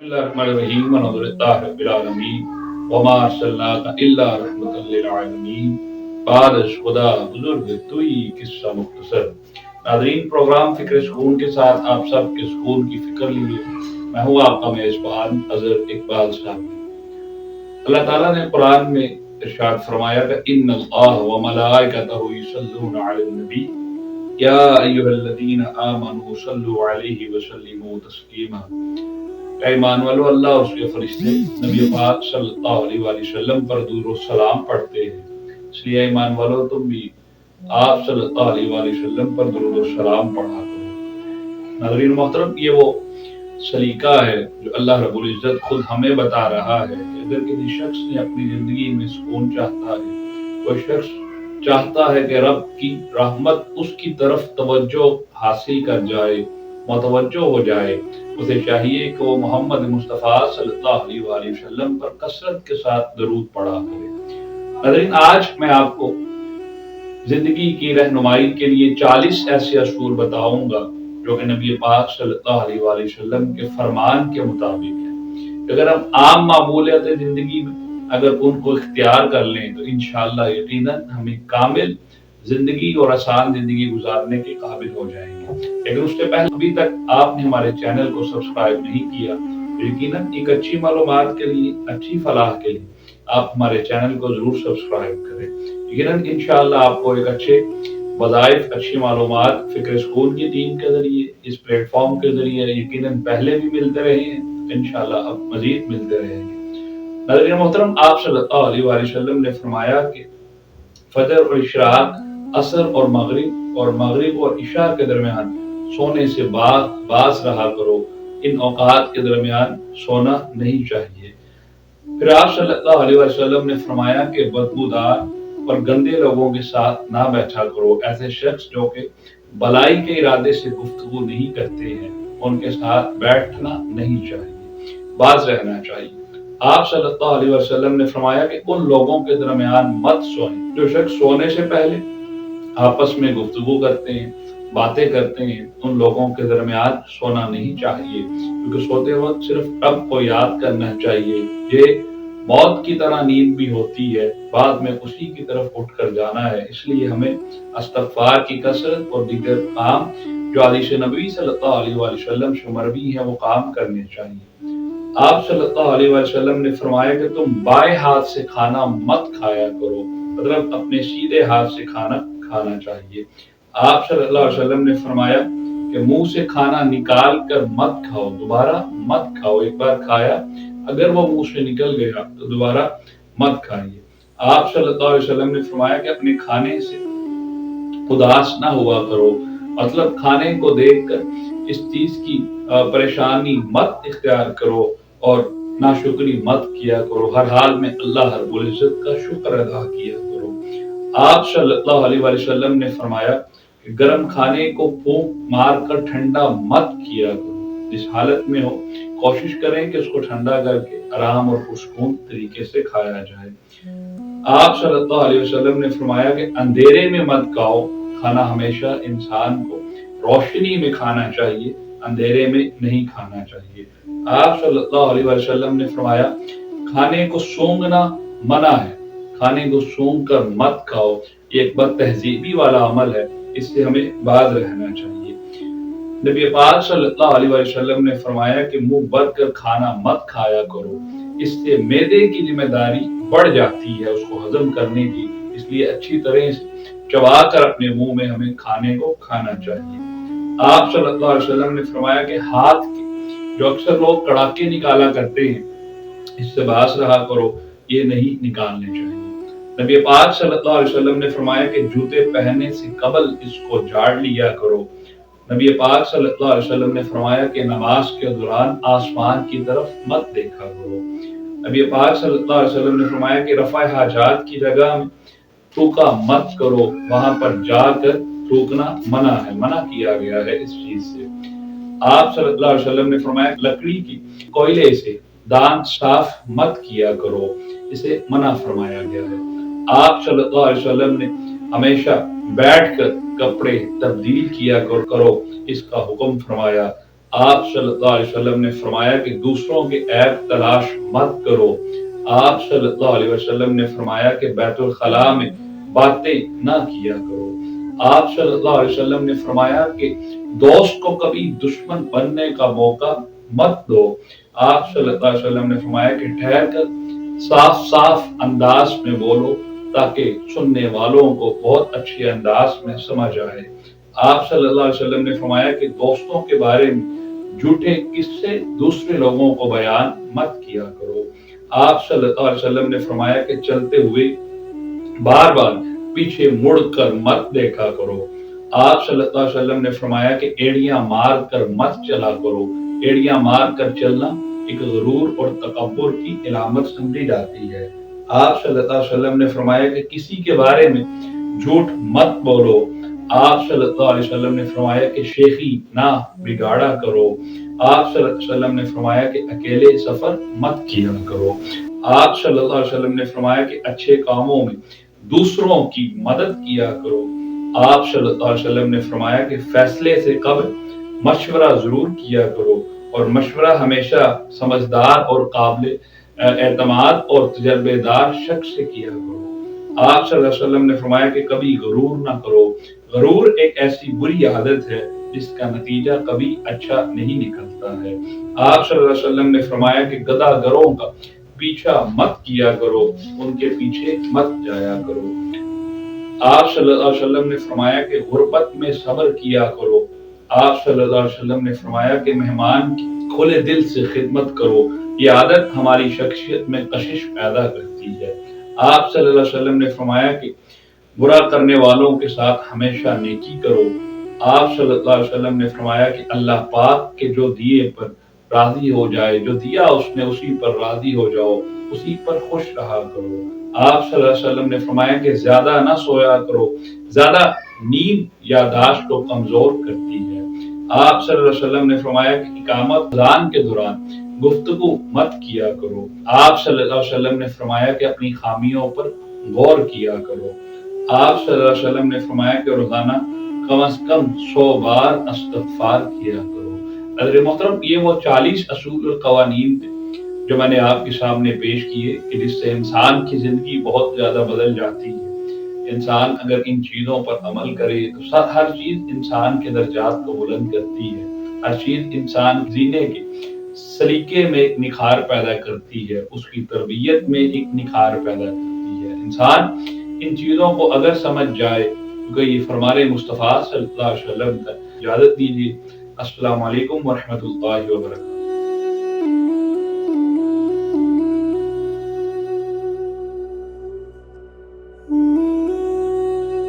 बिस्मिल्लाहिर्रहमानिर्रहीम अल्हम्दुलिल्लाहि रब्बिल आलमीन वमा अरसलनाका इल्ला रहमतल लिल आलमीन। बाद खुदा बुजुर्ग तुई किस्सा मुख्तसर। नादरीन, प्रोग्राम फिक्र सुकून के साथ आप सब के सुकून की फिक्र लिए मैं हूँ आपका मेजबान अजहर इकबाल साहब। अल्लाह ताला ने कुरान में इरशाद फरमाया कि इन्नल्लाह व मलाइकतहु युसल्लूना अलन नबी या अय्युहल्लज़ीना आमनू सल्लु अलैहि व सल्लिमू तस्लीमा। ईमान वालों, अल्लाह और उसके फरिश्ते नबी पाक सल्लल्लाहु अलैहि वसल्लम पर दुरूद और सलाम पढ़ते हैं। इसलिए ईमान वालों, तुम भी आप सल्लल्लाहु अलैहि वसल्लम पर दुरूद और सलाम पढ़ा करो। नाज़रीन मोहतरम, ये वो सलीका है जो अल्लाह रब्बुल इज्जत खुद हमें बता रहा है कि अगर किसी शख्स ने अपनी जिंदगी में सुकून चाहता है, कोई शख्स चाहता है कि रब की रहमत उसकी तरफ तवज्जो हासिल कर जाए, मुतवज्जो हो जाए, उसे चाहिए कि वो मोहम्मद मुस्तफ़ा सल्लल्लाहु अलैहि वसल्लम पर कसरत के साथ दरूद पढ़ा करे। नाज़रीन, आज मैं आपको जिंदगी की रहनुमाई के लिए 40 ऐसे असूल बताऊंगा जो कि नबी पाक सल्लल्लाहु अलैहि वसल्लम के फरमान के मुताबिक है। अगर हम आम मामूलियत जिंदगी में अगर उनको इख्तियार कर लें तो इंशाअल्लाह यकीनन हमें कामिल जिंदगी और आसान जिंदगी गुजारने के काबिल हो जाएंगे। लेकिन उससे पहले अभी तक आपने हमारे चैनल को सब्सक्राइब नहीं किया तो यकीनन एक अच्छी मालूमात के लिए, अच्छी फलाह के लिए आप हमारे चैनल को जरूर सब्सक्राइब करें। यकीनन इंशाअल्लाह आपको एक अच्छे वज़ाइफ, अच्छी मालूमात फिक्र सुकून की टीम के जरिए, इस प्लेटफॉर्म के जरिए यकीनन पहले भी मिलते रहे हैं, इंशाअल्लाह अब मजीद मिलते रहेंगे। नाज़रीन मोहतरम, आप सल्लल्लाहु अलैहि वसल्लम ने फरमाया कि फजर और इशराक, असर और मगरिब और इशा के दरमियान सोने से बास रहा करो। इन औकात के दरमियान सोना नहीं चाहिए। फिर आप सल्लल्लाहु अलैहि वसल्लम ने फरमाया कि बदबूदार और गंदे लोगों के साथ ना बैठा करो। ऐसे शख्स जो कि भलाई के इरादे से गुफ्तगू नहीं करते हैं, उनके साथ बैठना नहीं चाहिए, बाज रहना चाहिए। आप सल्लल्लाहु अलैहि वसल्लम ने फरमाया कि उन लोगों के दरमियान मत सोएं जो शख्स सोने से पहले आपस में गुफ्तगू करते हैं, बातें करते हैं। उन लोगों के दरमियान सोना नहीं चाहिए, क्योंकि सोते वक्त सिर्फ रब को याद करना चाहिए। ये मौत की तरह नींद भी होती है, बाद में उसी की तरफ उठकर जाना है। इसलिए हमें इस्तग़फ़ार की कसरत और दीगर काम जो हदीस नबी सल्लल्लाहु अलैहि वसल्लम से मरवी है वो काम करने चाहिए। आप सल्लल्लाहु अलैहि वसल्लम ने फरमाया कि तुम बाएं हाथ से खाना मत खाया करो, मतलब अपने सीधे हाथ से खाना खाना चाहिए। आप सल्लल्लाहु अलैहि वसल्लम ने फरमाया कि मुंह से खाना निकाल कर मत खाओ, दोबारा मत खाओ। एक बार खाया, अगर वो मुंह से निकल गया तो दोबारा मत खाइए। आप सल्लल्लाहु अलैहि वसल्लम ने फरमाया कि अपने खाने से उदास ना हुआ करो, मतलब खाने को देखकर इस चीज की परेशानी मत इख्तियार करो और नाशुक्री मत किया करो। हर हाल में अल्लाह रब्बुल इज्जत का शुक्र अदा किया करो। आप सल्लल्लाहु अलैहि वसल्लम ने फरमाया कि गर्म खाने को फूंक मार कर ठंडा मत किया करो। जिस हालत में हो कोशिश करें कि उसको ठंडा करके आराम और पुरसुकून तरीके से खाया जाए। आप सल्लल्लाहु अलैहि वसल्लम ने फरमाया कि अंधेरे में मत खाओ। खाना हमेशा इंसान को रोशनी में खाना चाहिए, अंधेरे में नहीं खाना चाहिए। आप सल्लल्लाहु अलैहि वसल्लम ने फरमाया खाने को सूंघना मना है, खाने को सूंघ कर मत खाओ। ये एक बदतहजीबी वाला अमल है, इससे हमें बाज रहना चाहिए। नबी पाक सल्लल्लाहु अलैहि वसल्लम ने फरमाया कि मुंह भर कर खाना मत खाया करो, इससे मैदे की जिम्मेदारी बढ़ जाती है उसको हजम करने की। इसलिए अच्छी तरह से चबा कर अपने मुंह में हमें खाने को खाना चाहिए। आप सल्लल्लाहु अलैहि वसल्लम ने फरमाया कि हाथ के जो अक्सर लोग कड़ाके निकाला करते हैं, इससे बास रहा करो, ये नहीं निकालने चाहिए। नबी पाक सल्लल्लाहु अलैहि वसल्लम ने फरमाया कि जूते पहनने से कबल इसको झाड़ लिया करो। नबी पाक सल्लल्लाहु अलैहि वसल्लम ने फरमाया कि नमाज के दौरान आसमान की तरफ मत देखा करो। नबी पाक सल्लल्लाहु अलैहि वसल्लम ने फरमाया कि रफ़ा हाजात की जगह में थूका मत करो, वहां पर जाकर थूकना मना है, मना किया गया है इस चीज से। आप सल्लल्लाहु अलैहि वसल्लम ने फरमाया लकड़ी की कोयले से दांत साफ मत किया करो, इसे मना फरमाया गया है। आप सल्लल्लाहु अलैहि वसल्लम ने हमेशा बैठकर कपड़े तब्दील किया करो, इसका हुक्म फरमाया। آپ صلی اللہ علیہ وسلم نے فرمایا کہ دوسروں کے عیب تلاش مت کرو. آپ صلی اللہ علیہ وسلم نے فرمایا کہ بیت الخلاء میں باتیں نہ کیا کرو. آپ صلی اللہ علیہ وسلم نے فرمایا کہ دوست کو کبھی دشمن بننے کا موقع مت دو. آپ صلی اللہ علیہ وسلم نے فرمایا کہ ٹھہر کر صاف صاف انداز میں بولو تاکہ سننے والوں کو بہت اچھے انداز میں سمجھ آئے. آپ صلی اللہ علیہ وسلم نے فرمایا کہ دوستوں کے بارے میں جھوٹے قصے دوسرے لوگوں کو بیان مت کیا کرو. آپ صلی اللہ علیہ وسلم نے فرمایا کہ چلتے ہوئے بار بار پیچھے مڑ کر مت دیکھا کرو. آپ صلی اللہ علیہ وسلم نے فرمایا کہ ایڑیاں مار کر مت چلا کرو. ایڑیاں مار کر چلنا ایک غرور اور تکبر کی علامت سمجھی جاتی ہے. آپ صلی اللہ علیہ وسلم نے فرمایا کہ کسی کے بارے میں جھوٹ مت بولو. آپ صلی اللہ علیہ وسلم نے فرمایا کہ شیخی نہ بگاڑا کرو. آپ صلی اللہ علیہ وسلم نے فرمایا کہ اکیلے سفر مت کیا کرو. آپ صلی اللہ علیہ وسلم نے فرمایا کہ اچھے کاموں میں دوسروں کی مدد کیا کرو. آپ صلی اللہ علیہ وسلم نے فرمایا کہ فیصلے سے قبل مشورہ ضرور کیا کرو اور مشورہ ہمیشہ سمجھدار اور قابل اعتماد اور تجربے دار شخص سے کیا کرو. آپ صلی اللہ علیہ وسلم نے فرمایا کہ کبھی غرور نہ کرو. غرور ایک ایسی بری عادت ہے جس کا نتیجہ کبھی اچھا نہیں نکلتا ہے. آپ صلی اللہ علیہ وسلم نے فرمایا کہ گدھا گروں کا پیچھا مت کیا کرو، ان کے پیچھے مت جایا کرو. آپ صلی اللہ علیہ وسلم نے فرمایا کہ غربت میں صبر کیا کرو. آپ صلی اللہ علیہ وسلم نے فرمایا کہ مہمان کی کھلے دل سے خدمت کرو. یہ عادت ہماری شخصیت میں کشش پیدا کرتی ہے. آپ صلی اللہ علیہ وسلم نے فرمایا کہ برا کرنے والوں کے ساتھ ہمیشہ نیکی کرو. آپ صلی اللہ علیہ وسلم نے فرمایا کہ اللہ پاک کے جو دیے پر راضی ہو جائے، جو دیا اس نے اسی پر راضی ہو جاؤ، اسی پر خوش رہا کرو. آپ صلی اللہ علیہ وسلم نے فرمایا کہ زیادہ نہ سویا کرو. زیادہ نیند یادداشت کو کمزور کرتی ہے. آپ صلی اللہ علیہ وسلم نے فرمایا کہ اقامت اذان کے دوران گفتگو مت کیا کرو. آپ صلی اللہ علیہ وسلم نے فرمایا کہ اپنی خامیوں پر غور کیا کرو. آپ صلی اللہ علیہ وسلم نے فرمایا کہ روزانہ کم از کم 100 بار استغفار کیا کرو. حضرت محترم، یہ وہ 40 اصول اور قوانین تھے جو میں نے آپ کے سامنے پیش کیے کہ جس سے انسان کی زندگی بہت زیادہ بدل جاتی ہے. انسان اگر ان چیزوں پر عمل کرے تو ہر چیز انسان کے درجات کو بلند کرتی ہے. ہر چیز انسان جینے کے سلیقے میں ایک نکھار پیدا کرتی ہے، اس کی تربیت میں ایک نکھار پیدا کرتی ہے. انسان ان چیزوں کو اگر سمجھ جائے، کیونکہ یہ فرمان مصطفیٰ صلی اللہ علیہ وسلم کا. اجازت دیجیے. السلام علیکم ورحمۃ اللہ وبرکاتہ.